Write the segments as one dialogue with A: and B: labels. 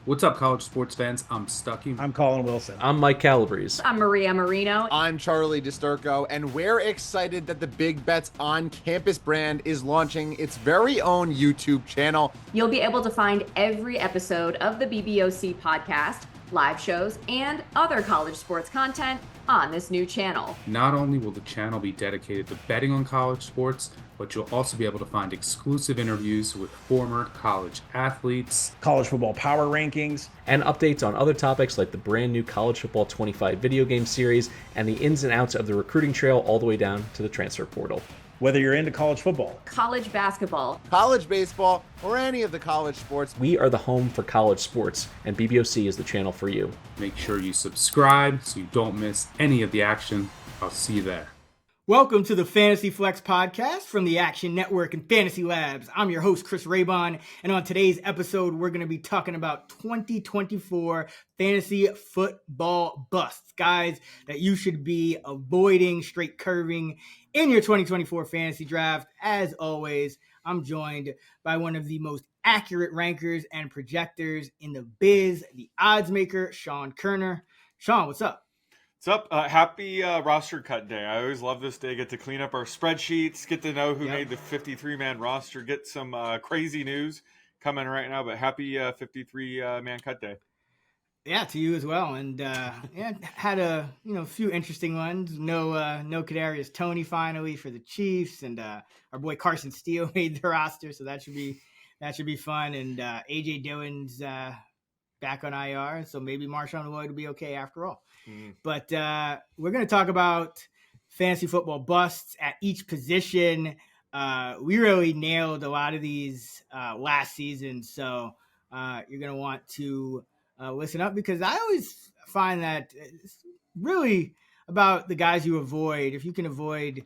A: What's up, college sports fans? I'm Stuckey.
B: I'm Colin Wilson.
C: I'm Mike Calabrese.
D: I'm Maria Marino.
E: I'm Charlie DiSturco, and we're excited that the Big Bets on Campus brand is launching its very own YouTube channel.
D: You'll be able to find every episode of the BBOC podcast, live shows, and other college sports content on this new channel.
A: Not only will the channel be dedicated to betting on college sports, but you'll also be able to find exclusive interviews with former college athletes,
B: college football power rankings,
C: and updates on other topics like the brand new College Football 25 video game series and the ins and outs of the recruiting trail all the way down to the transfer portal.
B: Whether you're into college football,
D: college basketball,
E: college baseball, or any of the college sports,
C: we are the home for college sports, and BBOC is the channel for you.
A: Make sure you subscribe so you don't miss any of the action. I'll see you there.
F: Welcome to the Fantasy Flex podcast from the Action Network and Fantasy Labs. I'm your host, Chris Raybon, and on today's episode, we're going to be talking about 2024 fantasy football busts. Guys that you should be avoiding, straight curving in your 2024 fantasy draft. As always, I'm joined by one of the most accurate rankers and projectors in the biz, the odds maker, Sean Kerner. Sean, what's up?
G: What's up? Happy roster cut day. I always love this day. Get to clean up our spreadsheets, get to know who made the 53-man roster, get some crazy news coming right now, but happy 53-man cut day.
F: Yeah, to you as well. And had a few interesting ones. No Kadarius Toney finally for the Chiefs, and our boy Carson Steele made the roster, so that should be fun. And AJ Dillon's back on IR, so maybe Marshawn Lloyd will be okay after all. But we're going to talk about fantasy football busts at each position. We really nailed a lot of these last season, so you're going to want to listen up, because I always find that it's really about the guys you avoid. If you can avoid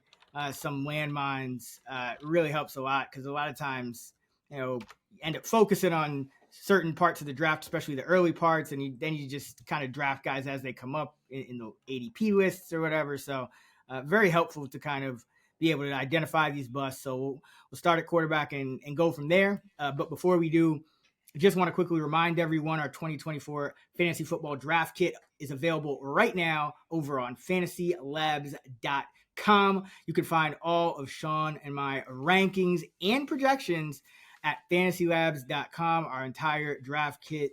F: some landmines, it really helps a lot, because a lot of times, you end up focusing on certain parts of the draft, especially the early parts, and then you just kind of draft guys as they come up in the ADP lists or whatever. So very helpful to kind of be able to identify these busts. So we'll start at quarterback and go from there. But before we do, I just want to quickly remind everyone our 2024 fantasy football draft kit is available right now over on FantasyLabs.com. You can find all of Sean and my rankings and projections at FantasyLabs.com, our entire draft kit,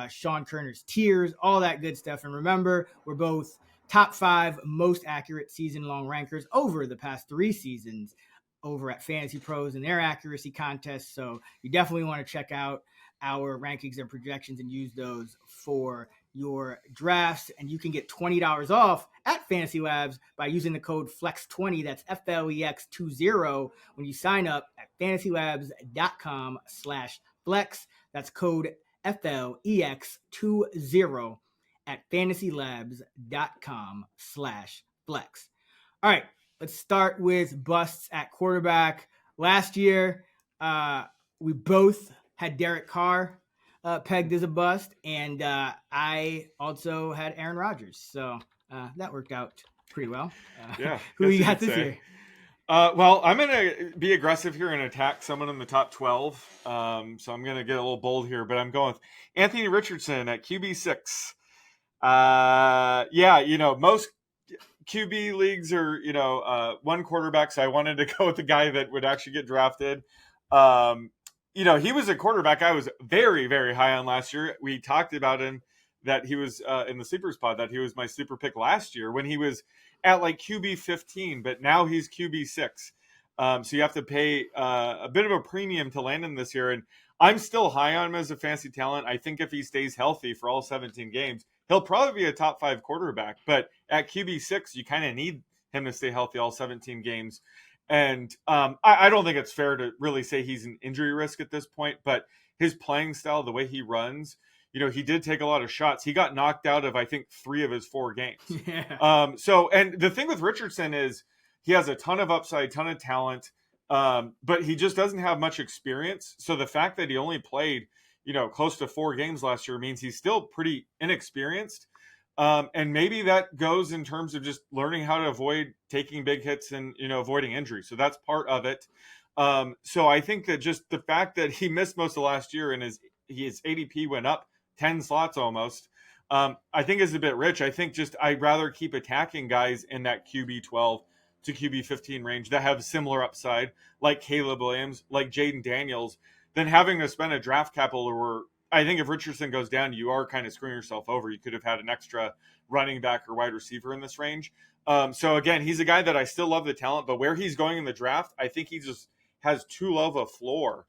F: Sean Kerner's tiers, all that good stuff. And remember, we're both top 5 most accurate season-long rankers over the past 3 seasons over at Fantasy Pros and their accuracy contests. So you definitely want to check out our rankings and projections and use those for your drafts. And you can get $20 off at Fantasy Labs by using the code FLEX20, that's FLEX20, when you sign up at FantasyLabs.com/flex. That's code FLEX20 at FantasyLabs.com/flex. All right, let's start with busts at quarterback. Last year, we both had Derek Carr pegged as a bust, and I also had Aaron Rodgers. So that worked out pretty well. Who you got this year?
G: Well, I'm going to be aggressive here and attack someone in the top 12. So I'm going to get a little bold here, but I'm going with Anthony Richardson at QB6. Most QB leagues are, one quarterback, so I wanted to go with the guy that would actually get drafted. He was a quarterback I was very, very high on last year. We talked about him, that he was in the Sleepers pod, that he was my sleeper pick last year when he was at like QB 15, but now he's QB 6. So you have to pay a bit of a premium to land him this year. And I'm still high on him as a fantasy talent. I think if he stays healthy for all 17 games, he'll probably be a top 5 quarterback. But at QB 6, you kind of need him to stay healthy all 17 games. And I don't think it's fair to really say he's an injury risk at this point, but his playing style, the way he runs, he did take a lot of shots. He got knocked out of, I think, 3 of his 4 games.
F: Yeah.
G: And the thing with Richardson is he has a ton of upside, ton of talent, but he just doesn't have much experience. So the fact that he only played, close to 4 games last year means he's still pretty inexperienced. And maybe that goes in terms of just learning how to avoid taking big hits and, avoiding injury. So that's part of it. So I think that just the fact that he missed most of last year and his ADP went up 10 slots almost, I think is a bit rich. I think just I'd rather keep attacking guys in that QB 12 to QB 15 range that have similar upside, like Caleb Williams, like Jaden Daniels, than having to spend a draft capital where I think if Richardson goes down, you are kind of screwing yourself over. You could have had an extra running back or wide receiver in this range. So again, he's a guy that I still love the talent, but where he's going in the draft, I think he just has too low of a floor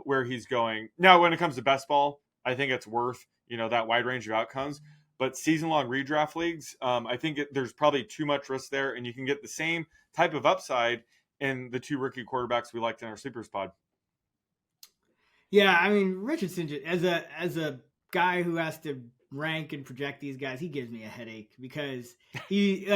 G: where he's going. Now, when it comes to best ball, I think it's worth, that wide range of outcomes. But season-long redraft leagues, I think there's probably too much risk there, and you can get the same type of upside in the 2 rookie quarterbacks we liked in our Sleepers pod.
F: Yeah, I mean, Richardson, as a guy who has to rank and project these guys, he gives me a headache because he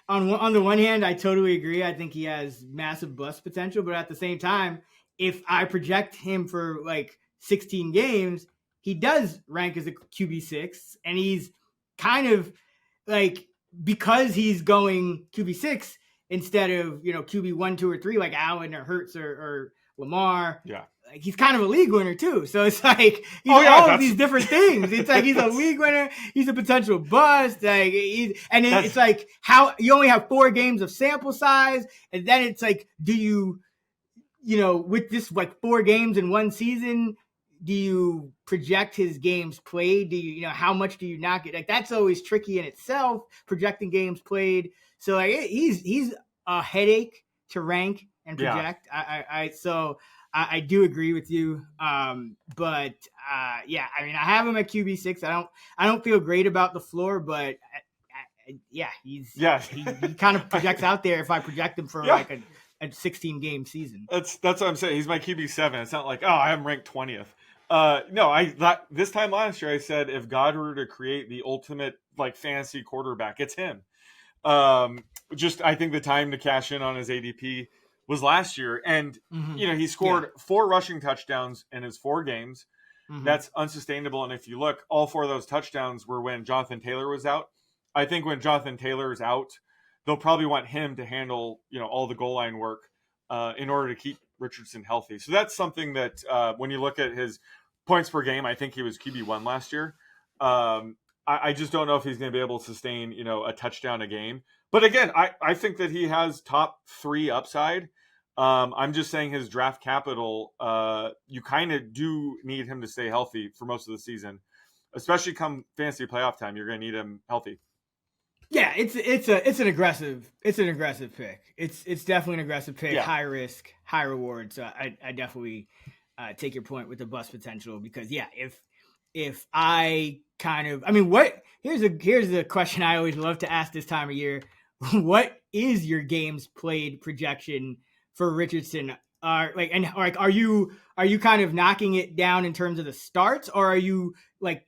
F: on the one hand, I totally agree. I think he has massive bust potential, but at the same time, if I project him for 16 games, he does rank as a QB6, and he's kind of because he's going QB6 instead of QB 1, 2, or 3 like Allen or Hurts or Lamar.
G: Yeah.
F: He's kind of a league winner too. So it's he's all of these different things. It's he's a league winner. He's a potential bust. It's how you only have 4 games of sample size. And then it's do you, with this 4 games in one season, do you project his games played? Do you, how much do you not get? That's always tricky in itself, projecting games played. So he's a headache to rank and project. Yeah. I do agree with you. I have him at QB6. I don't feel great about the floor, but he kind of projects out there if I project him for a 16 game season.
G: That's what I'm saying. He's my QB7. It's not like, I have him ranked 20th. This time last year I said if God were to create the ultimate fantasy quarterback, it's him. I think the time to cash in on his ADP was last year, and he scored 4 rushing touchdowns in his 4 games. That's unsustainable. And if you look, all 4 of those touchdowns were when Jonathan Taylor was out. I think when Jonathan Taylor is out, they'll probably want him to handle all the goal line work in order to keep Richardson healthy. So that's something that when you look at his points per game, I think he was QB1 last year. I just don't know if he's going to be able to sustain a touchdown a game. But again, I think that he has top 3 upside. I'm just saying his draft capital, you kind of do need him to stay healthy for most of the season, especially come fantasy playoff time. You're going to need him healthy.
F: Yeah, it's an aggressive pick. It's definitely an aggressive pick. Yeah. High risk, high reward. So I definitely take your point with the bust potential because if I kind of, here's a question I always love to ask this time of year. What is your games played projection for Richardson? Are you kind of knocking it down in terms of the starts, or are you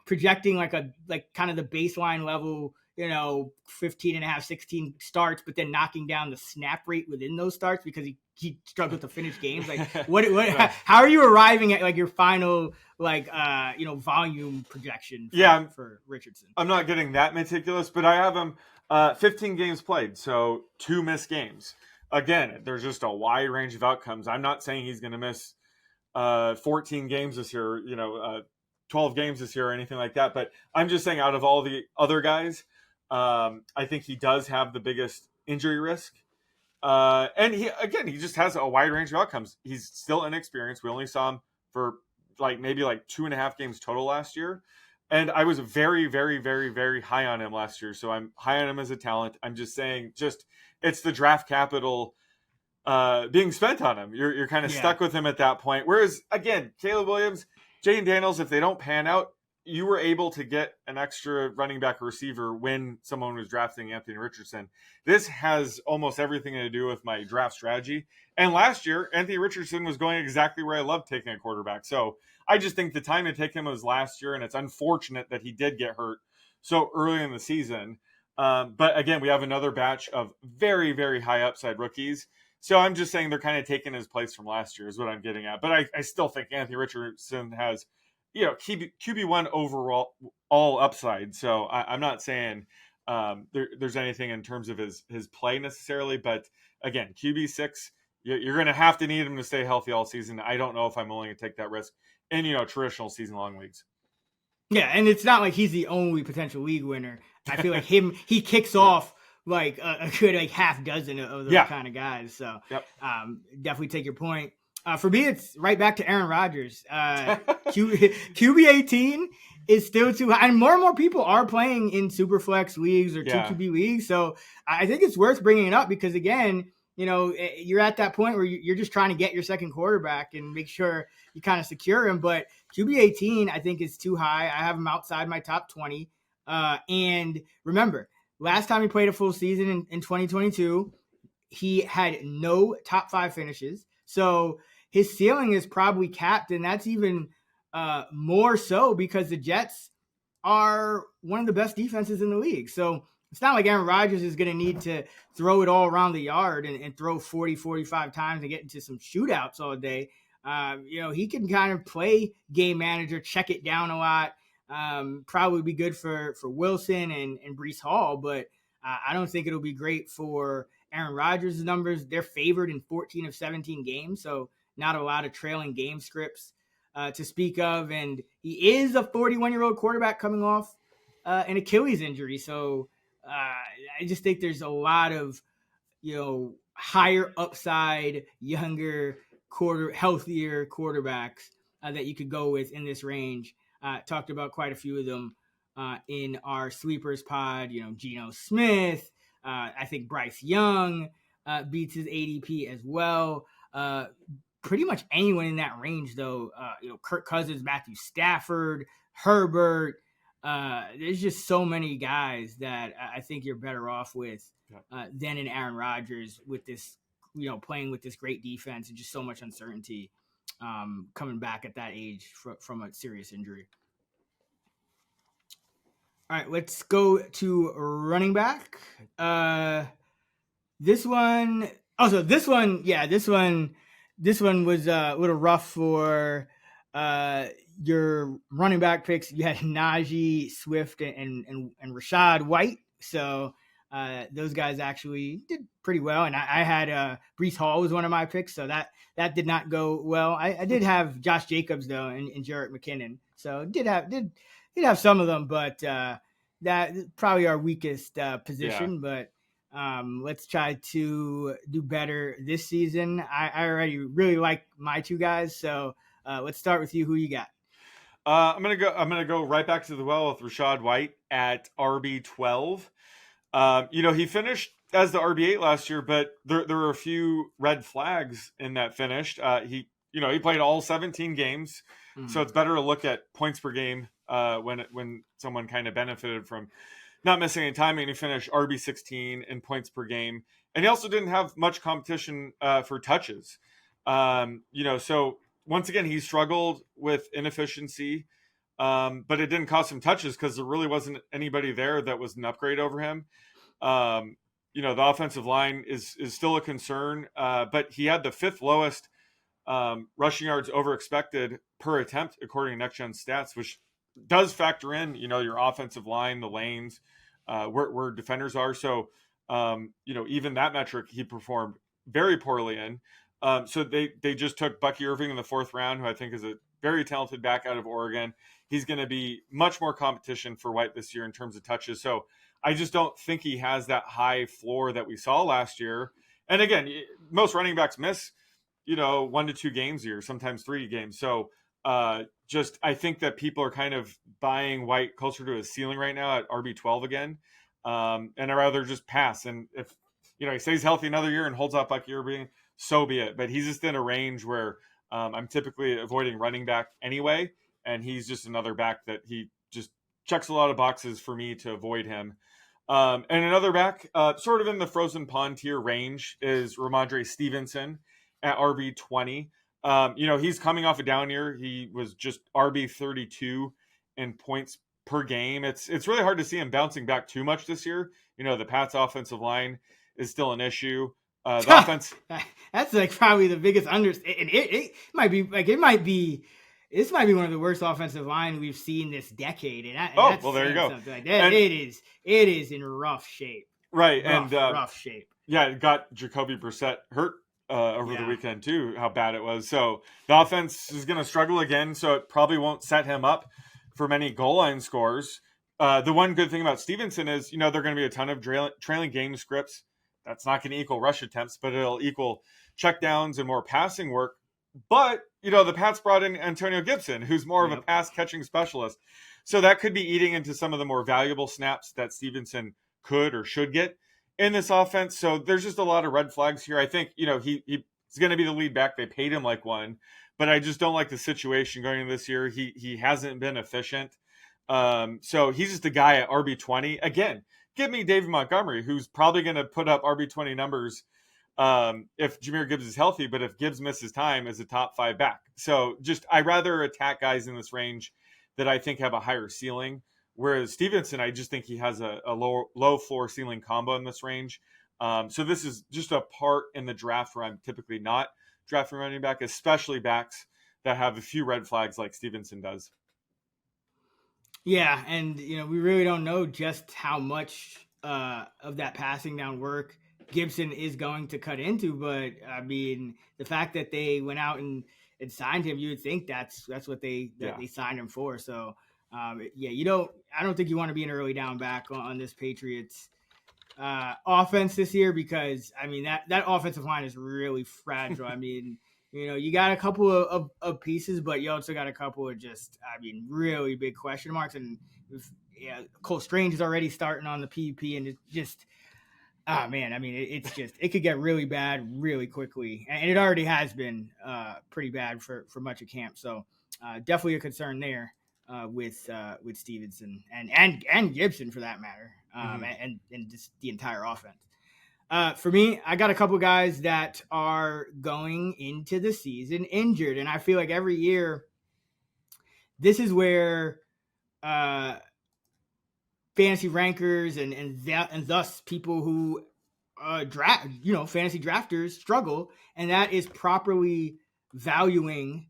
F: projecting kind of the baseline level, 15 and a half, 16 starts, but then knocking down the snap rate within those starts because he struggled to finish games? How are you arriving at your final volume projection for Richardson?
G: I'm not getting that meticulous, but I have him 15 games played, so 2 missed games. Again, there's just a wide range of outcomes. I'm not saying he's going to miss 14 games this year, 12 games this year or anything like that. But I'm just saying out of all the other guys, I think he does have the biggest injury risk. And he just has a wide range of outcomes. He's still inexperienced. We only saw him for maybe 2.5 games total last year. And I was very, very, very, very high on him last year. So I'm high on him as a talent. I'm just saying, it's the draft capital being spent on him. You're kind of stuck with him at that point. Whereas, again, Caleb Williams, Jaden Daniels, if they don't pan out, you were able to get an extra running back or receiver when someone was drafting Anthony Richardson. This has almost everything to do with my draft strategy. And last year, Anthony Richardson was going exactly where I love taking a quarterback. So I just think the time to take him was last year, and it's unfortunate that he did get hurt so early in the season. But again, we have another batch of very, very high upside rookies. So I'm just saying they're kind of taking his place from last year is what I'm getting at. But I still think Anthony Richardson has, QB1 overall all upside. So I'm not saying there's anything in terms of his play necessarily. But again, QB6, you're going to have to need him to stay healthy all season. I don't know if I'm willing to take that risk in, traditional season-long leagues.
F: Yeah, and it's not like he's the only potential league winner. I feel like he kicks off like a good like half dozen of those kind of guys. So definitely take your point. For me, it's right back to Aaron Rodgers. QB 18 is still too high, and more people are playing in Superflex leagues or 2QB leagues. So I think it's worth bringing it up because, again, you know, you're at that point where you're just trying to get your second quarterback and make sure you kind of secure him. But QB 18, I think, is too high. I have him outside my top 20. And remember, last time he played a full season in 2022, he had no top 5 finishes. So his ceiling is probably capped, and that's even more so because the Jets are one of the best defenses in the league. So it's not like Aaron Rodgers is going to need to throw it all around the yard and throw 40, 45 times and get into some shootouts all day. You know, he can kind of play game manager, check it down a lot. Probably be good for Wilson and Breece Hall, but I don't think it'll be great for Aaron Rodgers' numbers. They're favored in 14 of 17 games, so not a lot of trailing game scripts to speak of. And he is a 41-year-old quarterback coming off an Achilles injury. So I just think there's a lot of, you know, higher upside, younger, healthier quarterbacks that you could go with in this range. Talked about quite a few of them in our sleepers pod. You know, Geno Smith. I think Bryce Young beats his ADP as well. Pretty much anyone in that range, though. You know, Kirk Cousins, Matthew Stafford, Herbert. There's just so many guys that I think you're better off with than in Aaron Rodgers with this, you know, playing with this great defense and just so much uncertainty coming back at that age from a serious injury. All right, let's go to running back. This one was a little rough for your running back picks. You had Najee, Swift, and Rachaad White. So those guys actually did pretty well. And I had Breece Hall was one of my picks, so that did not go well. I did have Josh Jacobs though, and Jerick McKinnon. So did have some of them, but that probably our weakest position. Yeah. But let's try to do better this season. I already really like my two guys, so let's start with you. Who you got?
G: I'm gonna go right back to the well with Rachaad White at RB12. You know, he finished as the RB8 last year, but there were a few red flags in that finish. He played all 17 games, so it's better to look at points per game when someone kind of benefited from not missing any time. And he finished RB16 in points per game, and he also didn't have much competition for touches. So once again, he struggled with inefficiency, but it didn't cost him touches because there really wasn't anybody there that was an upgrade over him. The offensive line is still a concern, but he had the 5th lowest rushing yards over expected per attempt, according to Next Gen Stats, which does factor in, your offensive line, the lanes, where defenders are. So, even that metric he performed very poorly in. So they just took Bucky Irving in the 4th round, who I think is a very talented back out of Oregon. He's going to be much more competition for White this year in terms of touches. So I just don't think he has that high floor that we saw last year. And again, most running backs miss, 1 to 2 games a year, sometimes 3 games. So I think that people are kind of buying White closer to his ceiling right now at RB12 again. And I'd rather just pass. And if, he stays healthy another year and holds out Bucky Irving, so be it. But he's just in a range where I'm typically avoiding running back anyway. And he's just another back that he just checks a lot of boxes for me to avoid him. And another back, sort of in the frozen pond tier range, is Ramondre Stevenson at RB20. He's coming off a down year. He was just RB32 in points per game. It's really hard to see him bouncing back too much this year. The Pats offensive line is still an issue. The offense.
F: That's like probably the biggest understatement. It might be this might be one of the worst offensive line we've seen this decade. And
G: there you go.
F: Like that. It is in rough shape.
G: Right.
F: Rough shape.
G: Yeah, it got Jacoby Brissett hurt over the weekend too, how bad it was. So the offense is going to struggle again. So it probably won't set him up for many goal line scores. The one good thing about Stevenson is, there are going to be a ton of trailing game scripts. That's not going to equal rush attempts, but it'll equal checkdowns and more passing work. But, the Pats brought in Antonio Gibson, who's more of a pass catching specialist. So that could be eating into some of the more valuable snaps that Stevenson could or should get in this offense. So there's just a lot of red flags here. I think, he's going to be the lead back. They paid him like one, but I just don't like the situation going into this year. He hasn't been efficient. So he's just a guy at RB20. Again, give me David Montgomery, who's probably going to put up RB20 numbers if Jahmyr Gibbs is healthy, but if Gibbs misses time as a top 5 back. So I rather attack guys in this range that I think have a higher ceiling. Whereas Stevenson, I just think he has a low floor ceiling combo in this range. So this is just a part in the draft where I'm typically not drafting running back, especially backs that have a few red flags like Stevenson does.
F: Yeah, and we really don't know just how much of that passing down work Gibson is going to cut into, but I mean, the fact that they went out and signed him, you would think that's what they signed him for. So I don't think you want to be an early down back on this Patriots offense this year, because I mean that offensive line is really fragile. I mean, you got a couple of pieces, but you also got a couple of really big question marks. And Cole Strange is already starting on the PUP, and it's just, it could get really bad really quickly, and it already has been pretty bad for much of camp. So definitely a concern there with Stevenson and Gibson for that matter, and just the entire offense. For me, I got a couple guys that are going into the season injured, and I feel like every year this is where fantasy rankers and thus people who draft, fantasy drafters struggle, and that is properly valuing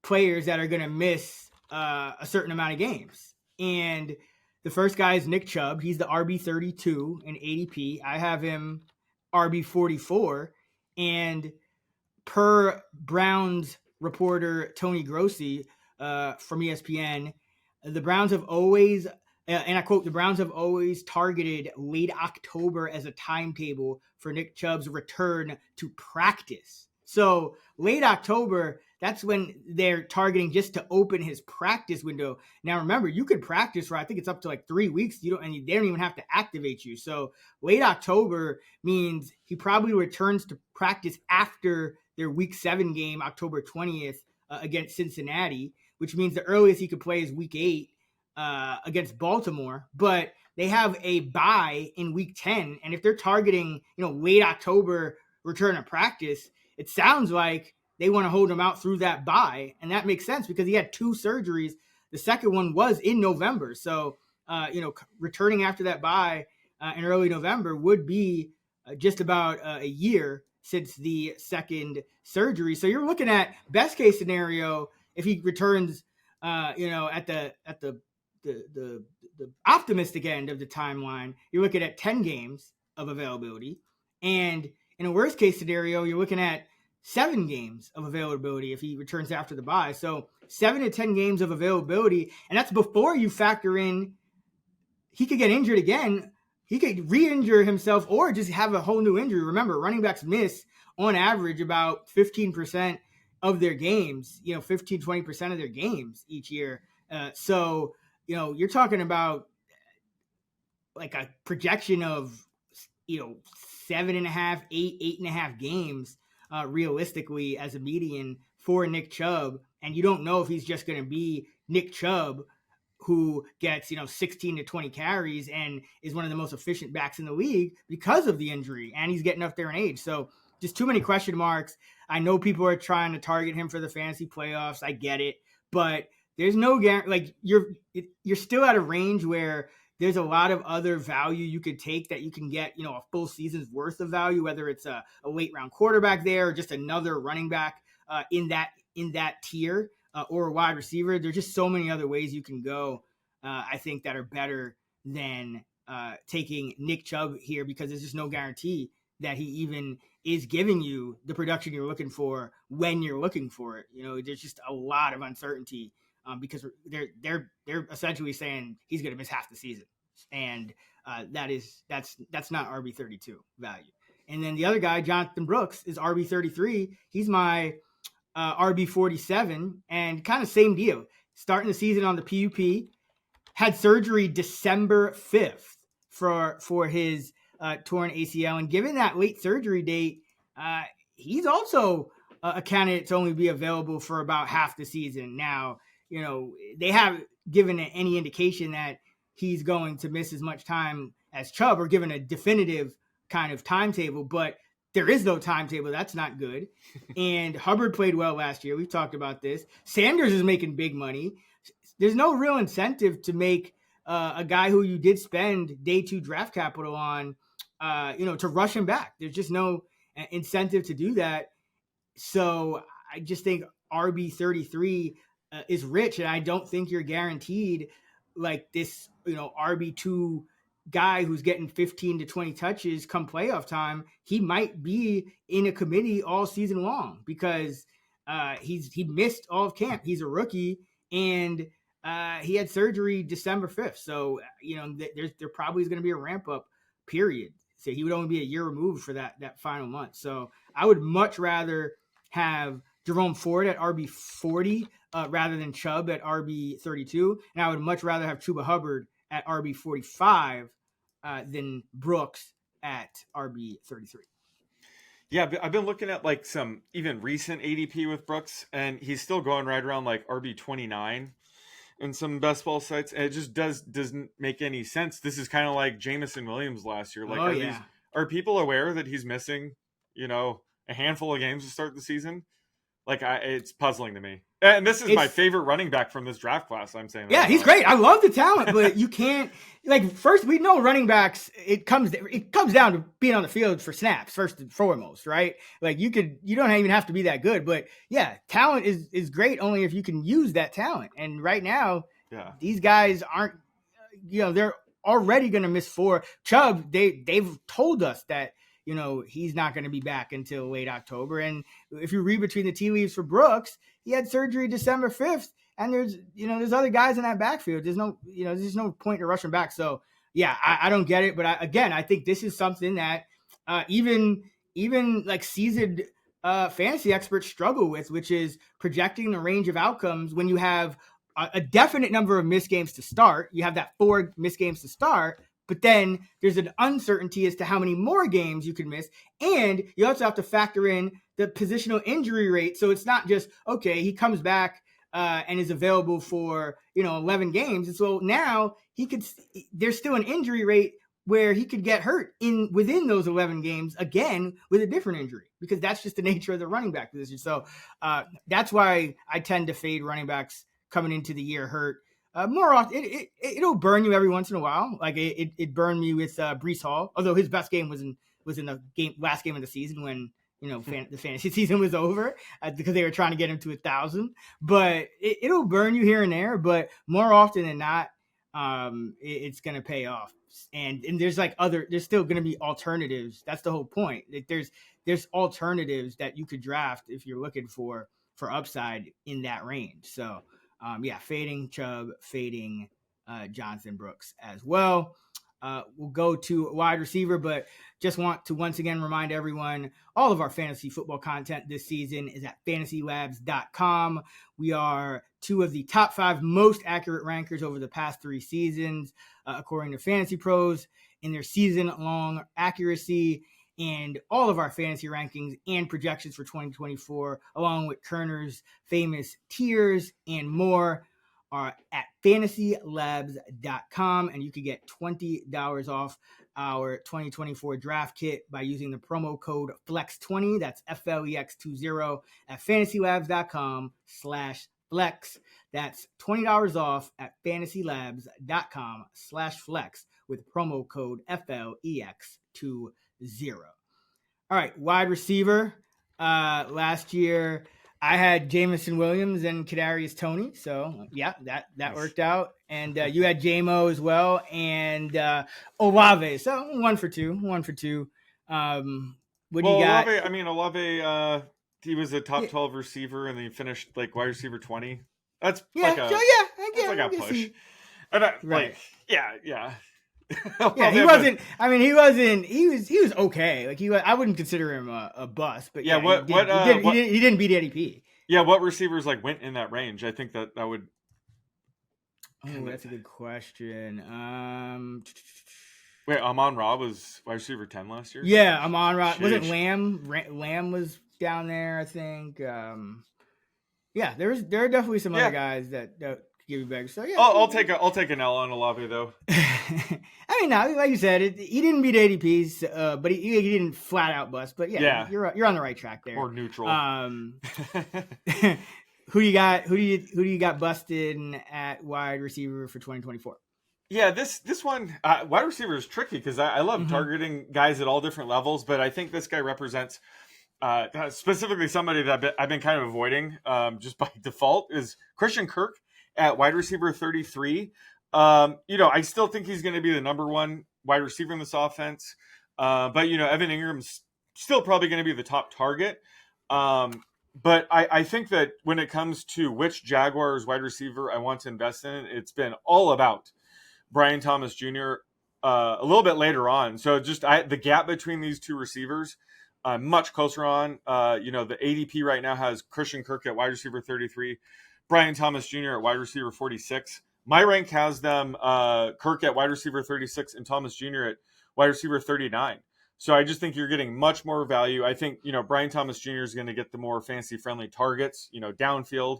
F: players that are going to miss a certain amount of games. And the first guy is Nick Chubb. He's the RB32 in ADP. I have him RB44. And per Browns reporter Tony Grossi from ESPN, the Browns have always, and I quote, the Browns have always targeted late October as a timetable for Nick Chubb's return to practice. So late October, that's when they're targeting just to open his practice window. Now, remember, you could practice for, I think it's up to like 3 weeks. They don't even have to activate you. So late October means he probably returns to practice after their Week 7 game, October 20th, against Cincinnati, which means the earliest he could play is Week 8 against Baltimore. But they have a bye in Week 10, and if they're targeting, late October return to practice, it sounds like they want to hold him out through that bye. And that makes sense because he had 2 surgeries. The second one was in November. So, returning after that bye in early November would be just about a year since the second surgery. So you're looking at best case scenario, if he returns, at the optimistic end of the timeline, you're looking at 10 games of availability. And in a worst case scenario, you're looking at 7 games of availability if he returns after the bye. So 7 to 10 games of availability. And that's before you factor in he could get injured again. He could re-injure himself or just have a whole new injury. Remember, running backs miss on average about 15% of their games, 15, 20% of their games each year. So you're talking about like a projection of, 7.5, 8.5 games realistically as a median for Nick Chubb. And you don't know if he's just going to be Nick Chubb, who gets, 16 to 20 carries and is one of the most efficient backs in the league because of the injury, and he's getting up there in age. So just too many question marks. I know people are trying to target him for the fantasy playoffs. I get it, but there's no guarantee. Like you're still at a range where there's a lot of other value you could take that you can get, a full season's worth of value, whether it's a late round quarterback there or just another running back in that tier. Or a wide receiver. There's just so many other ways you can go, I think, that are better than taking Nick Chubb here, because there's just no guarantee that he even is giving you the production you're looking for when you're looking for it. There's just a lot of uncertainty because they're essentially saying he's going to miss half the season, and that's not RB32 value. And then the other guy, Jonathan Brooks, is RB33. He's my RB47, and kind of same deal. Starting the season on the PUP, had surgery December 5th for his torn ACL, and given that late surgery date, he's also a candidate to only be available for about half the season. Now, they haven't given any indication that he's going to miss as much time as Chubb, or given a definitive kind of timetable, but there is no timetable. That's not good. And Hubbard played well last year. We've talked about this. Sanders is making big money. There's no real incentive to make a guy who you did spend day 2 draft capital on, to rush him back. There's just no incentive to do that. So I just think RB33 is rich, and I don't think you're guaranteed like this, RB2 guy who's getting 15 to 20 touches come playoff time. He might be in a committee all season long because he missed all of camp. He's a rookie, and he had surgery December 5th. So, there probably is going to be a ramp up period. So he would only be a year removed for that final month. So I would much rather have Jerome Ford at RB40 rather than Chubb at RB32. And I would much rather have Chuba Hubbard at RB45 than Brooks at RB33.
G: Yeah, I've been looking at like some even recent ADP with Brooks, and he's still going right around like RB29 in some best ball sites. And it just doesn't make any sense. This is kind of like Jamison Williams last year. Like, are people aware that he's missing, a handful of games to start the season? Like, it's puzzling to me. And this is my favorite running back from this draft class. I'm saying that.
F: Yeah, he's great. I love the talent, but you can't first we know running backs. It comes down to being on the field for snaps first and foremost, right? Like you don't even have to be that good, but yeah, talent is great only if you can use that talent. And right now, these guys aren't. They're already going to miss 4. Chubb, they've told us that. He's not going to be back until late October. And if you read between the tea leaves for Brooks, he had surgery December 5th. And there's other guys in that backfield. There's no point to rush him back. So yeah, I don't get it. But I think this is something that even like seasoned fantasy experts struggle with, which is projecting the range of outcomes when you have a definite number of missed games to start. You have that 4 missed games to start. But then there's an uncertainty as to how many more games you can miss. And you also have to factor in the positional injury rate. So it's not just, okay, he comes back and is available for, 11 games. And so now there's still an injury rate where he could get hurt within those 11 games again with a different injury, because that's just the nature of the running back position. So that's why I tend to fade running backs coming into the year hurt. More often, it'll burn you every once in a while. Like it burned me with Breece Hall, although his best game was in the last game of the season when the fantasy season was over because they were trying to get him to 1,000. But it'll burn you here and there. But more often than not, it's going to pay off. And there's there's still going to be alternatives. That's the whole point. Like there's alternatives that you could draft if you're looking for upside in that range. So. Fading Chubb, fading Jonathan Brooks as well. We'll go to wide receiver, but just want to once again remind everyone, all of our fantasy football content this season is at FantasyLabs.com. We are 2 of the top 5 most accurate rankers over the past 3 seasons, according to Fantasy Pros, in their season-long accuracy. And all of our fantasy rankings and projections for 2024, along with Kerner's famous tiers and more, are at FantasyLabs.com. And you can get $20 off our 2024 draft kit by using the promo code FLEX20. That's FLEX20 at FantasyLabs.com/flex. That's $20 off at FantasyLabs.com/flex with promo code FLEX20. All right, wide receiver. Last year I had Jamison Williams and Kadarius Toney, so yeah, that worked out. And you had JMO as well, and Olave. So 1 for 2. What do you got?
G: Olave, he was a top 12 receiver, and then he finished like wide receiver 20. That's
F: Yeah,
G: like a
F: so
G: that's like
F: I
G: a
F: guess
G: push. And I,
F: Right.
G: like, yeah.
F: Yeah, he wasn't. I mean, he wasn't. He was okay. Like I wouldn't consider him a bust. But
G: Yeah,
F: he didn't beat ADP.
G: Yeah, what receivers like went in that range? I think that would.
F: Oh, that's a good question.
G: Wait, Amon-Ra was wide receiver 10 last year?
F: Yeah, Amon-Ra. Wasn't
G: Sheesh.
F: Lamb? Lamb was down there, I think. Yeah, there are definitely some other guys that give you back. So yeah,
G: I'll take an L on Olave though.
F: I mean, no, like you said, he didn't beat ADPs, but he didn't flat out bust. But yeah, you're on the right track there.
G: Or neutral.
F: Who do you got? Who do you got busted at wide receiver for 2024?
G: Yeah, this one wide receiver is tricky because I love targeting guys at all different levels, but I think this guy represents specifically somebody that I've been kind of avoiding just by default is Christian Kirk at wide receiver 33. I still think he's going to be the number one wide receiver in this offense, but Evan Ingram's still probably going to be the top target. But I think that when it comes to which Jaguars wide receiver I want to invest in, it's been all about Brian Thomas Jr. A little bit later on. So just the gap between these two receivers, much closer on. The ADP right now has Christian Kirk at wide receiver 33, Brian Thomas Jr. at wide receiver 46. My rank has them Kirk at wide receiver 36 and Thomas Jr. at wide receiver 39. So I just think you're getting much more value. I think, Brian Thomas Jr. is going to get the more fancy-friendly targets, downfield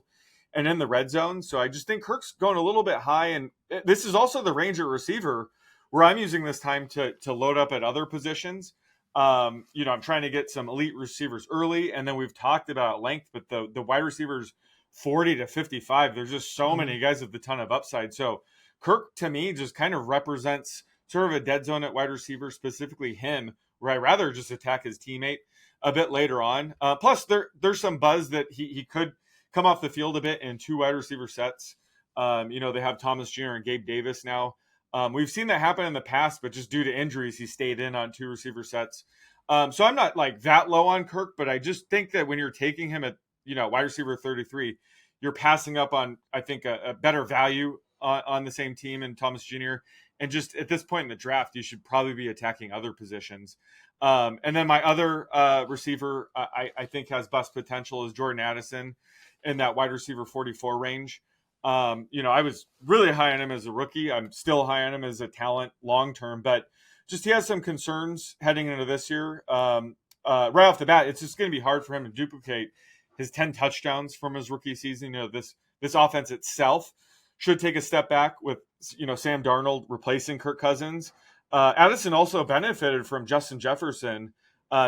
G: and in the red zone. So I just think Kirk's going a little bit high. And this is also the range at receiver where I'm using this time to load up at other positions. I'm trying to get some elite receivers early. And then we've talked about length, but the wide receivers 40 to 55, there's just so many guys with a ton of upside. So Kirk, to me, just kind of represents sort of a dead zone at wide receiver, specifically him, where I'd rather just attack his teammate a bit later on. Plus, there's some buzz that he could come off the field a bit in two wide receiver sets. They have Thomas Jr. and Gabe Davis now. We've seen that happen in the past, but just due to injuries, he stayed in on two receiver sets. So I'm not like that low on Kirk, but I just think that when you're taking him at wide receiver 33, you're passing up on, I think, a better value on the same team in Thomas Jr. And just at this point in the draft, you should probably be attacking other positions. And then my other receiver I think has bust potential is Jordan Addison in that wide receiver 44 range. I was really high on him as a rookie. I'm still high on him as a talent long-term, but just he has some concerns heading into this year. Right off the bat, it's just going to be hard for him to duplicate his 10 touchdowns from his rookie season. This offense itself should take a step back with, Sam Darnold replacing Kirk Cousins. Addison also benefited from Justin Jefferson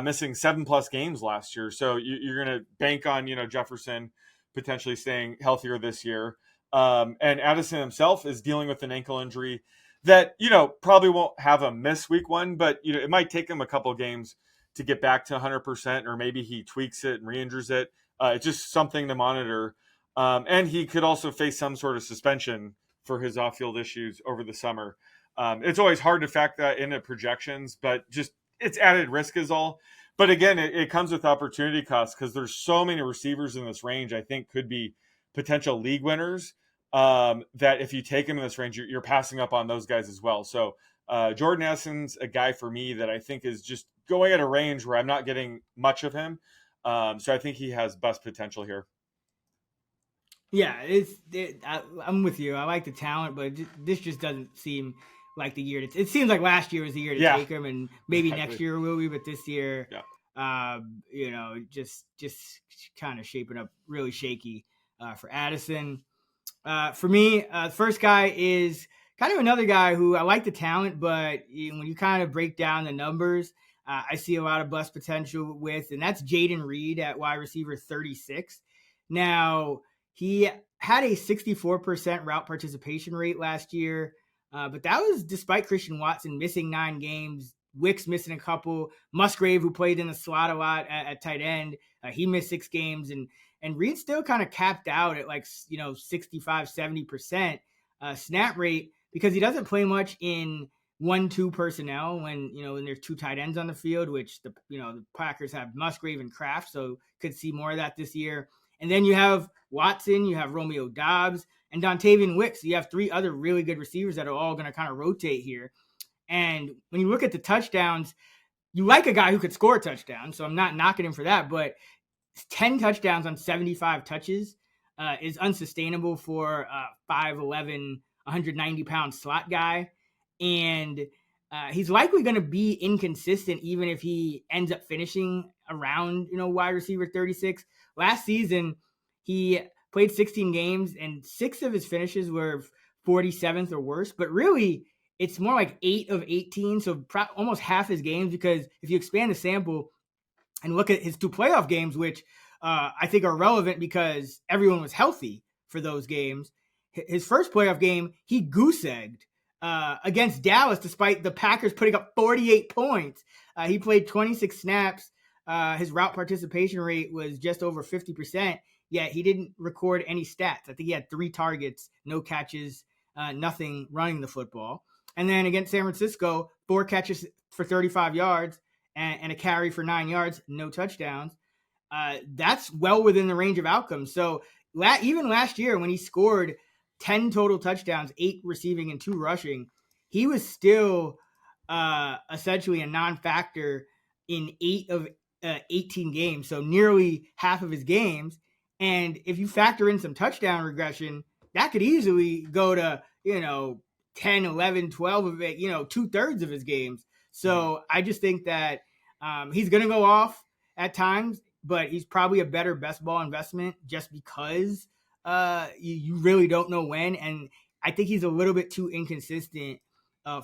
G: missing 7+ games last year. So you're going to bank on, Jefferson potentially staying healthier this year. And Addison himself is dealing with an ankle injury that, probably won't have him miss week 1, but, it might take him a couple games to get back to 100%, or maybe he tweaks it and re-injures it. It's just something to monitor. And he could also face some sort of suspension for his off-field issues over the summer. It's always hard to factor that into projections, but just it's added risk is all. But again, it comes with opportunity costs because there's so many receivers in this range I think could be potential league winners that if you take them in this range, you're passing up on those guys as well. So Jordan Addison's a guy for me that I think is just going at a range where I'm not getting much of him. So I think he has bust potential here.
F: Yeah, I'm with you. I like the talent, but this just doesn't seem like the year. It seems like last year was the year to take him, and maybe next year will be, but this year, just kind of shaping up really shaky for Addison. For me, the first guy is kind of another guy who I like the talent, but when you kind of break down the numbers, I see a lot of bust potential with, and that's Jaden Reed at wide receiver 36. Now, he had a 64% route participation rate last year, but that was despite Christian Watson missing 9 games, Wicks missing a couple, Musgrave, who played in the slot a lot at tight end, he missed 6 games, and Reed still kind of capped out at 65-70% snap rate because he doesn't play much in 1-2 personnel when there's 2 tight ends on the field, which the Packers have Musgrave and Kraft, so could see more of that this year. And then you have Watson, you have Romeo Dobbs, and Dontavian Wicks. You have 3 other really good receivers that are all going to kind of rotate here. And when you look at the touchdowns, you like a guy who could score a touchdown, so I'm not knocking him for that, but 10 touchdowns on 75 touches is unsustainable for a 5'11", 190-pound slot guy. And he's likely going to be inconsistent even if he ends up finishing around, wide receiver 36. Last season, he played 16 games, and 6 of his finishes were 47th or worse. But really, it's more like 8 of 18, so almost half his games, because if you expand the sample and look at his 2 playoff games, which I think are relevant because everyone was healthy for those games. His first playoff game, he goose-egged against Dallas, despite the Packers putting up 48 points. He played 26 snaps. His route participation rate was just over 50%, yet he didn't record any stats. I think he had 3 targets, no catches, nothing running the football. And then against San Francisco, 4 catches for 35 yards and a carry for 9 yards, no touchdowns. That's well within the range of outcomes. So even last year when he scored 10 total touchdowns, 8 receiving and 2 rushing, he was still essentially a non-factor in 8 of 18 games. So nearly half of his games. And if you factor in some touchdown regression, that could easily go to, 10, 11, 12 of it, 2/3 of his games. So I just think that he's going to go off at times, but he's probably a better best ball investment just because you really don't know when. And I think he's a little bit too inconsistent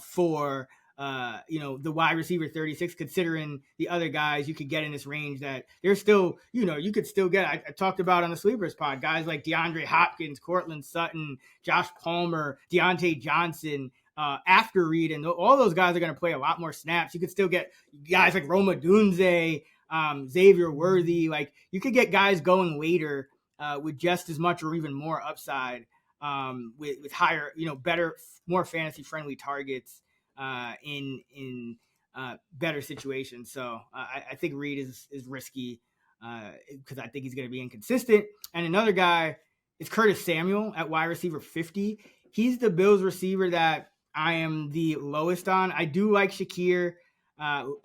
F: for the wide receiver 36, considering the other guys you could get in this range that they're still, you could still get. I talked about on the Sleepers pod, guys like DeAndre Hopkins, Cortland Sutton, Josh Palmer, Deontay Johnson, after Reed, and all those guys are going to play a lot more snaps. You could still get guys like Roma Dunze, Xavier Worthy. Like, you could get guys going later with just as much or even more upside, with higher, better, more fantasy friendly targets in better situations. So I think Reed is risky because I think he's going to be inconsistent. And another guy is Curtis Samuel at wide receiver 50. He's the Bills receiver that I am the lowest on. I do like Shakir,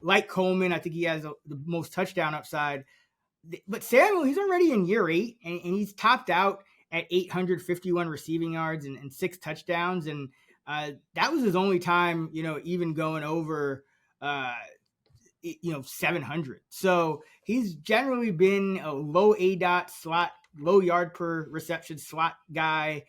F: like Coleman. I think he has the most touchdown upside. But Samuel, he's already in year 8, and he's topped out at 851 receiving yards and 6 touchdowns. And that was his only time, even going over, 700. So he's generally been a low ADOT slot, low yard per reception slot guy.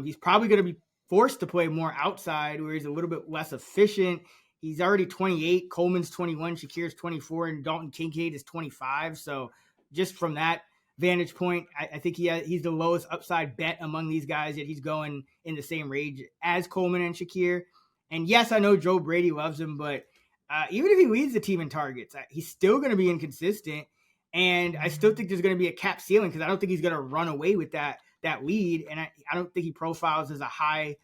F: He's probably going to be forced to play more outside where he's a little bit less efficient. He's already 28. Coleman's 21. Shakir's 24. And Dalton Kincaid is 25. So just from that vantage point, I think he's the lowest upside bet among these guys, yet he's going in the same range as Coleman and Shakir. And yes, I know Joe Brady loves him, but even if he leads the team in targets, he's still going to be inconsistent. And I still think there's going to be a cap ceiling because I don't think he's going to run away with that lead. And I don't think he profiles as a high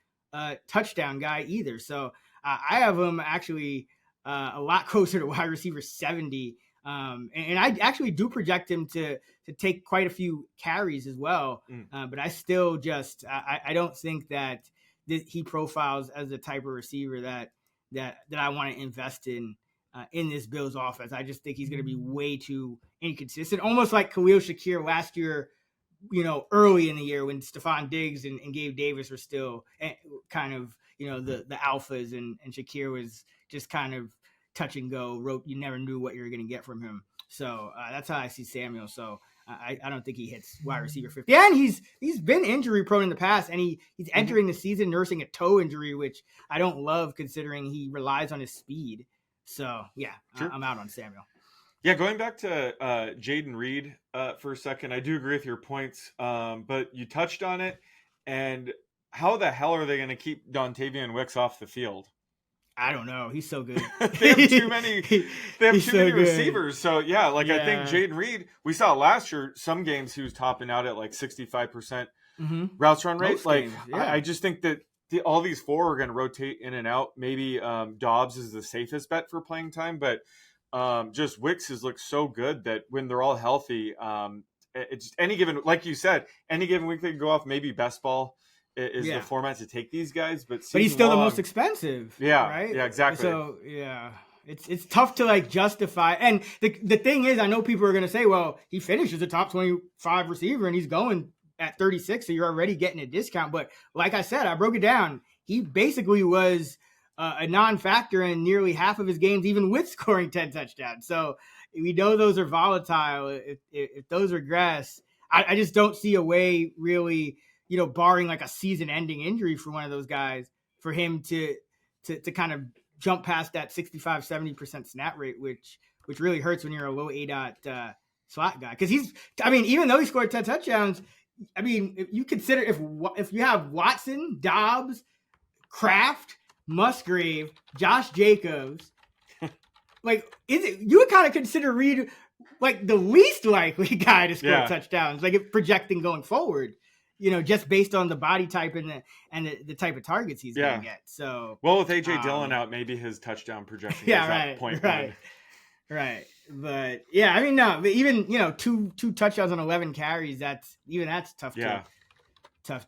F: touchdown guy either. So I have him actually a lot closer to wide receiver 70. And I actually do project him to take quite a few carries as well. But I still just I don't think that he profiles as the type of receiver that I want to invest in this Bills offense. I just think he's going to be way too inconsistent, almost like Khalil Shakir last year, early in the year when Stephon Diggs and Gabe Davis were still kind of, the alphas, and Shakir was just kind of touch and go. You never knew what you were going to get from him. So that's how I see Samuel. So I don't think he hits wide receiver 50. And he's been injury prone in the past, and he's entering the season nursing a toe injury, which I don't love considering he relies on his speed. So yeah, sure. I'm out on Samuel.
G: Yeah, going back to Jaden Reed for a second, I do agree with your points, but you touched on it. And how the hell are they going to keep Dontavian Wicks off the field?
F: I don't know. He's so good.
G: They have too many. They have too many receivers. So yeah, I think Jaden Reed. We saw last year some games he was topping out at like 65% routes run rate. I just think that all these 4 are going to rotate in and out. Maybe Dobbs is the safest bet for playing time, but just Wicks has looked so good that when they're all healthy, it's just any given, like you said, any given week they can go off. Maybe best ball is the format to take these guys, but
F: he's still the most expensive.
G: Yeah,
F: right.
G: Yeah, exactly.
F: So it's tough to like justify. And the thing is, I know people are going to say, well, he finished as a top 25 receiver and he's going at 36, so you're already getting a discount. But like I said, I broke it down. He basically was a non-factor in nearly half of his games, even with scoring 10 touchdowns. So we know those are volatile. If those regress, I just don't see a way really, barring like a season-ending injury for one of those guys, for him to kind of jump past that 65-70% snap rate, which really hurts when you're a low ADOT slot guy. Because even though he scored 10 touchdowns, if you consider if you have Watson, Dobbs, Kraft, Musgrave, Josh Jacobs, you would kind of consider Reed like the least likely guy to score touchdowns, like if projecting going forward, just based on the body type and the type of targets he's going to get. So
G: with AJ Dillon out, maybe his touchdown projection is at point one.
F: Right. But no, but even, two touchdowns on 11 carries, that's tough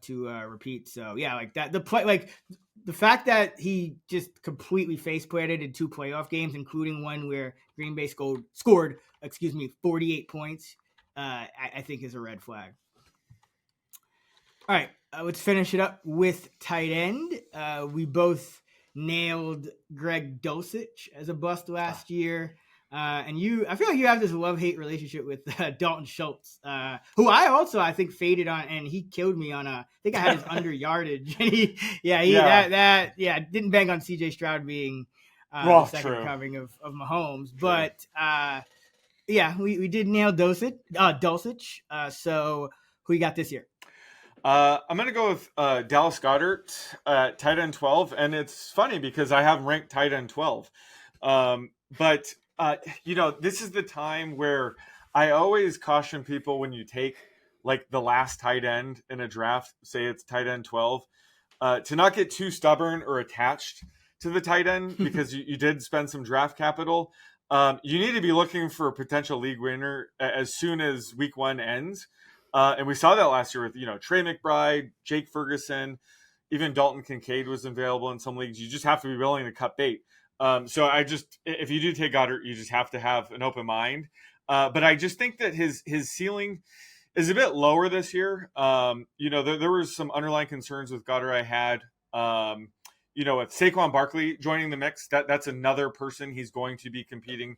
F: to repeat. So like that, the fact that he just completely face planted in 2 playoff games, including one where Green Bay scored 48 points, I think is a red flag. All right, let's finish it up with tight end. We both nailed Greg Dulcich as a bust last year. And I feel like you have this love-hate relationship with Dalton Schultz, who I think faded on, and he killed me on I think I had his under yardage. And he didn't bang on CJ Stroud being the second coming of Mahomes. True. But we did nail Dulcich. So who you got this year?
G: I'm going to go with Dallas Goedert at tight end 12. And it's funny because I have him ranked tight end 12. But this is the time where I always caution people when you take like the last tight end in a draft, say it's tight end 12, to not get too stubborn or attached to the tight end because you did spend some draft capital. You need to be looking for a potential league winner as soon as week 1 ends. And we saw that last year with, Trey McBride, Jake Ferguson, even Dalton Kincaid was available in some leagues. You just have to be willing to cut bait. So if you do take Goddard, you just have to have an open mind. But I just think that his ceiling is a bit lower this year. There was some underlying concerns with Goddard I had, with Saquon Barkley joining the mix, that's another person he's going to be competing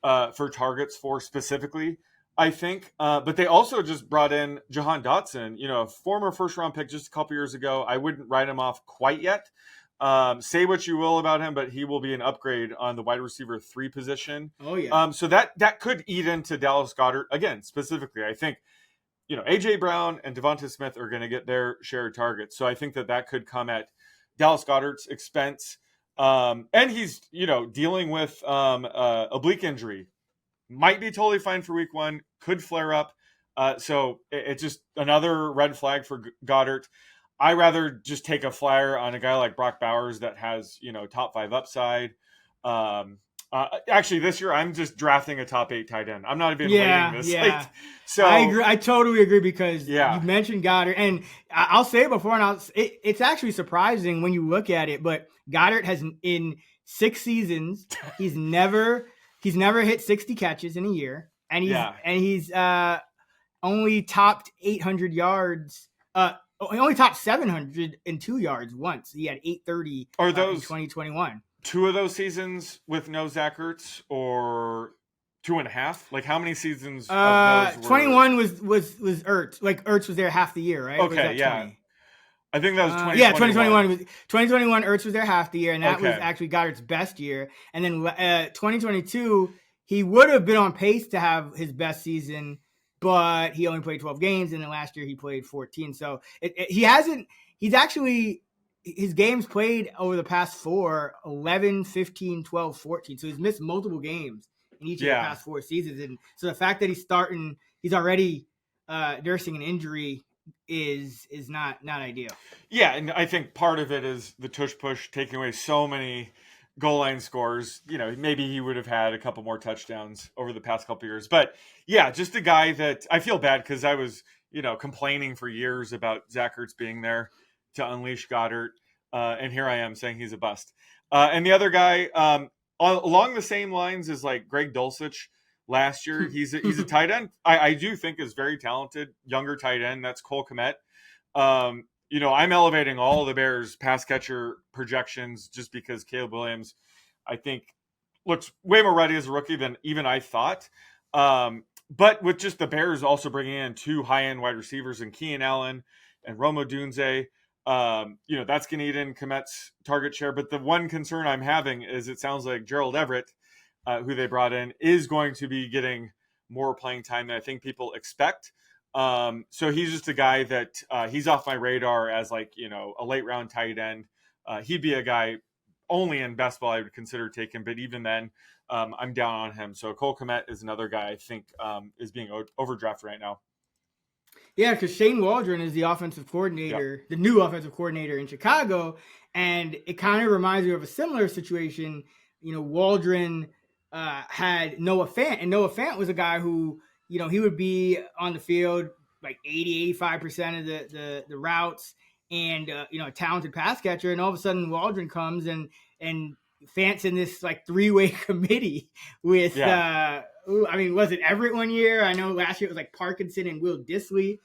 G: for targets for specifically, I think. But they also just brought in Jahan Dotson, a former first-round pick just a couple years ago. I wouldn't write him off quite yet. Say what you will about him, but he will be an upgrade on the wide receiver 3 position.
F: Oh yeah.
G: So that could eat into Dallas Goedert again, specifically. I think, AJ Brown and Devonta Smith are going to get their share of targets. So I think that could come at Dallas Goedert's expense. And he's, dealing with oblique injury. Might be totally fine for week 1, could flare up. So it's just another red flag for Goddard. I rather just take a flyer on a guy like Brock Bowers that has, top 5 upside. Actually, this year I'm just drafting a top 8 tight end. I'm not even waiting this.
F: Yeah.
G: So
F: I agree. I totally agree because you mentioned Goddard, and I'll say it before, and it's actually surprising when you look at it. But Goddard has in 6 seasons, he's never hit 60 catches in a year, and he's only topped 800 yards. He only topped 702 yards once. He had 830
G: Are those
F: in 2021.
G: 2 of those seasons with no Zach Ertz, or 2.5? Like how many seasons? Of those
F: 21 was Ertz. Like Ertz was there half the year, right?
G: Okay, yeah. 20? I think that was 2021.
F: Yeah, 2021 Ertz was there half the year, and that was actually Goddard's best year. And then 2022, he would have been on pace to have his best season, but he only played 12 games, and then last year he played 14. So his games played over the past 4, 11, 15, 12, 14. So he's missed multiple games in each of the past 4 seasons. And so the fact that he's already nursing an injury is not ideal.
G: Yeah, and I think part of it is the tush push taking away so many goal line scores. Maybe he would have had a couple more touchdowns over the past couple years. But yeah, just a guy that I feel bad because I was, complaining for years about Zach Ertz being there to unleash Goddard. And here I am saying he's a bust. And the other guy, along the same lines as like Greg Dulcich last year, he's a tight end. I do think is very talented, younger tight end. That's Cole Kmet. I'm elevating all of the Bears pass catcher projections just because Caleb Williams, I think, looks way more ready as a rookie than even I thought. But with just the Bears also bringing in 2 high-end wide receivers in Keenan Allen and Rome Odunze, that's going to eat in Kmet's target share. But the one concern I'm having is it sounds like Gerald Everett, who they brought in, is going to be getting more playing time than I think people expect. So he's just a guy that he's off my radar as like, a late round tight end. He'd be a guy only in best ball I would consider taking, but even then I'm down on him. So Cole Kmet is another guy I think is being overdrafted right now.
F: Yeah, because Shane Waldron is the offensive coordinator, the new offensive coordinator in Chicago. And it kind of reminds me of a similar situation. Waldron had Noah Fant, and Noah Fant was a guy who, he would be on the field like 85% of the routes and, a talented pass catcher. And all of a sudden Waldron comes and Fant's in this like 3-way committee with, was it Everett one year? I know last year it was like Parkinson and Will Dissly.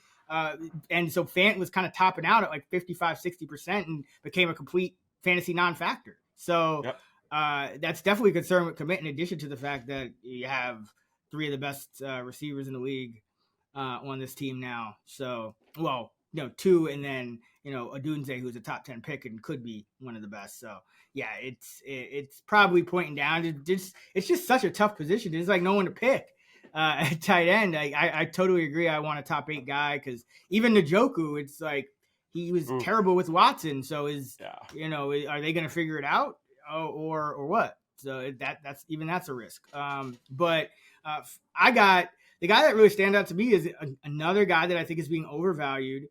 F: And so Fant was kind of topping out at like 55-60% and became a complete fantasy non-factor. So that's definitely a concern with Kmet, in addition to the fact that you have 3 of the best receivers in the league on this team now. So, 2, and then, Odunze, who's a top 10 pick and could be one of the best. So, yeah, it's probably pointing down. It's just such a tough position. There's like no one to pick at tight end. I totally agree. I want a top 8 guy because even Njoku, it's like he was terrible with Watson. So are they going to figure it out or what? So that's a risk. But I got the guy that really stands out to me is another guy that I think is being overvalued,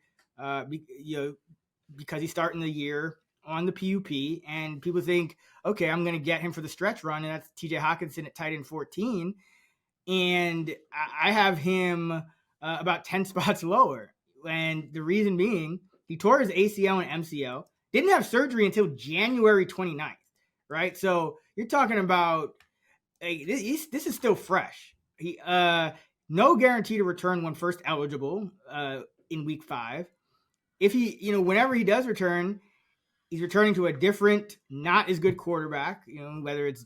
F: because he's starting the year on the PUP, and people think, okay, I'm going to get him for the stretch run, and that's TJ Hawkinson at tight end 14, and I have him about 10 spots lower, and the reason being he tore his ACL and MCL, didn't have surgery until January 29th, right? So you're talking about this is still fresh. He no guarantee to return when first eligible in week 5. If he, whenever he does return, he's returning to a different, not as good quarterback, whether it's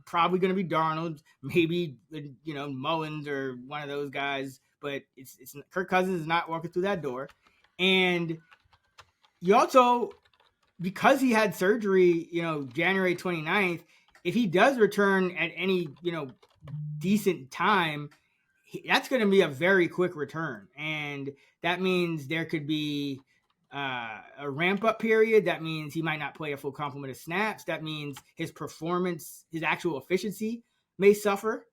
F: probably going to be Darnold, maybe, Mullins or one of those guys, but it's Kirk Cousins is not walking through that door. And you also, because he had surgery, January 29th, if he does return at any, decent time, that's going to be a very quick return. And that means there could be a ramp up period. That means he might not play a full complement of snaps. That means his performance, his actual efficiency may suffer.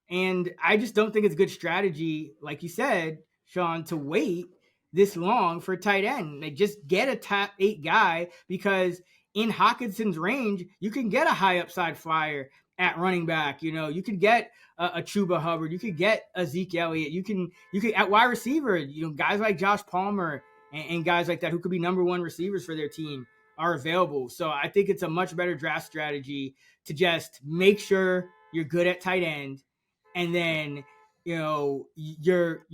F: And I just don't think it's a good strategy, like you said, Sean, to wait this long for a tight end. They just get a top 8 guy, because in Hawkinson's range, you can get a high upside flyer at running back. You could get a Chuba Hubbard. You could get a Zeke Elliott. You can at wide receiver, guys like Josh Palmer and guys like that who could be number 1 receivers for their team are available. So I think it's a much better draft strategy to just make sure you're good at tight end, and then you're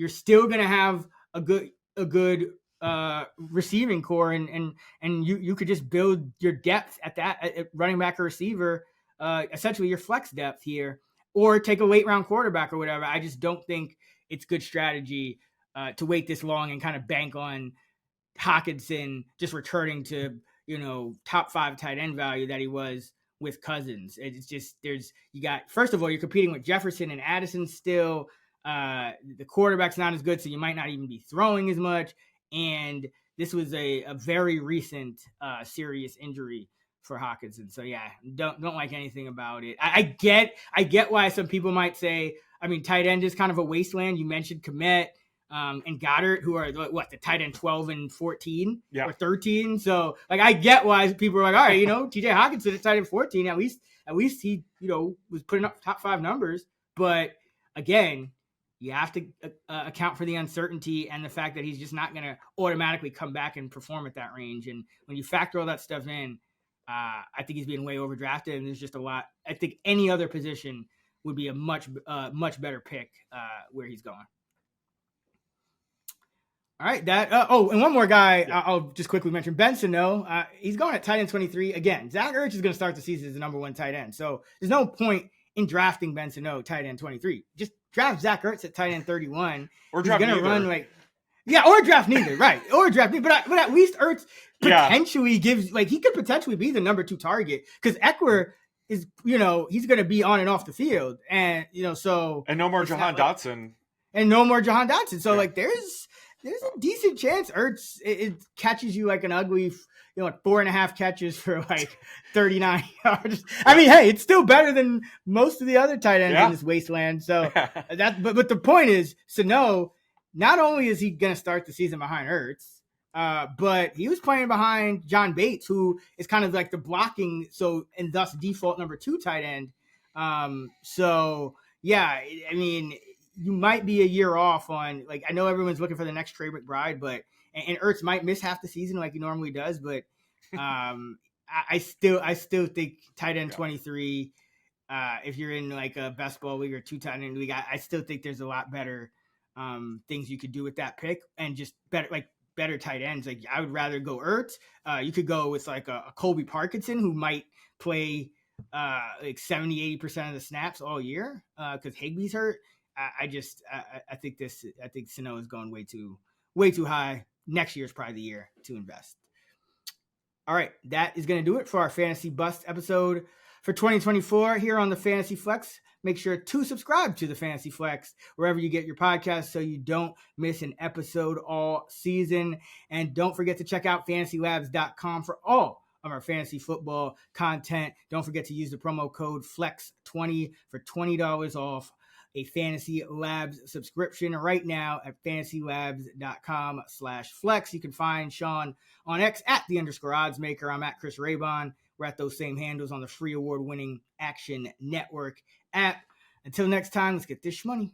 F: still gonna have a good receiving core, and you could just build your depth at running back or receiver, essentially your flex depth here, or take a late round quarterback or whatever. I just don't think it's good strategy to wait this long and kind of bank on Hawkinson just returning to, top 5 tight end value that he was with Cousins. It's just, first of all, you're competing with Jefferson and Addison still. The quarterback's not as good, so you might not even be throwing as much. And this was a very recent serious injury for Hawkinson. So yeah, don't like anything about it. I get why some people might say, tight end is kind of a wasteland. You mentioned Kmet. and Goddard, who are the tight end 12 and 14
G: Yeah.
F: or 13. So like I get why people are like, all right, TJ Hawkinson at tight end 14. At least he was putting up top 5 numbers. But again, you have to account for the uncertainty and the fact that he's just not going to automatically come back and perform at that range. And when you factor all that stuff in, I think he's being way overdrafted, and there's just a lot. I think any other position would be a much better pick where he's going. All right, and one more guy I'll just quickly mention, Ben Sano. He's going at tight end 23. Again, Zach Ertz is going to start the season as the number 1 tight end. So there's no point in drafting Ben Sano tight end 23. Just draft Zach Ertz at tight end 31.
G: Or draft
F: neither.
G: or
F: Draft neither, right? Or draft neither. But at least Ertz potentially gives, he could potentially be the number 2 target, because Eckler is, he's going to be on and off the field, and so
G: and no more Jahan Dotson,
F: So there's a decent chance Ertz it catches you like an ugly, 4.5 catches for 39 yards. I mean, hey, it's still better than most of the other tight ends in this wasteland. So but the point is, Sano, not only is he going to start the season behind Ertz, but he was playing behind John Bates, who is kind of like the blocking, and thus default number 2 tight end. So yeah, I mean, you might be a year off on, I know everyone's looking for the next Trey McBride, but and Ertz might miss half the season like he normally does, but I still think tight end 23, if you're in a best ball league or 2 tight end league, I still think there's a lot better things you could do with that pick, and just better tight ends. I would rather go Ertz. You could go with a Colby Parkinson, who might play 70-80% of the snaps all year because Higbee's hurt. I think Sano is going way too high. Next year is probably the year to invest. All right, that is going to do it for our Fantasy Bust episode for 2024 here on the Fantasy Flex. Make sure to subscribe to the Fantasy Flex wherever you get your podcasts so you don't miss an episode all season. And don't forget to check out FantasyLabs.com for all of our fantasy football content. Don't forget to use the promo code FLEX20 for $20 off a Fantasy Labs subscription right now at FantasyLabs.com/flex. You can find Sean on X at @_oddsmaker. I'm at Chris Raybon. We're at those same handles on the free award-winning Action Network app. Until next time, let's get this money.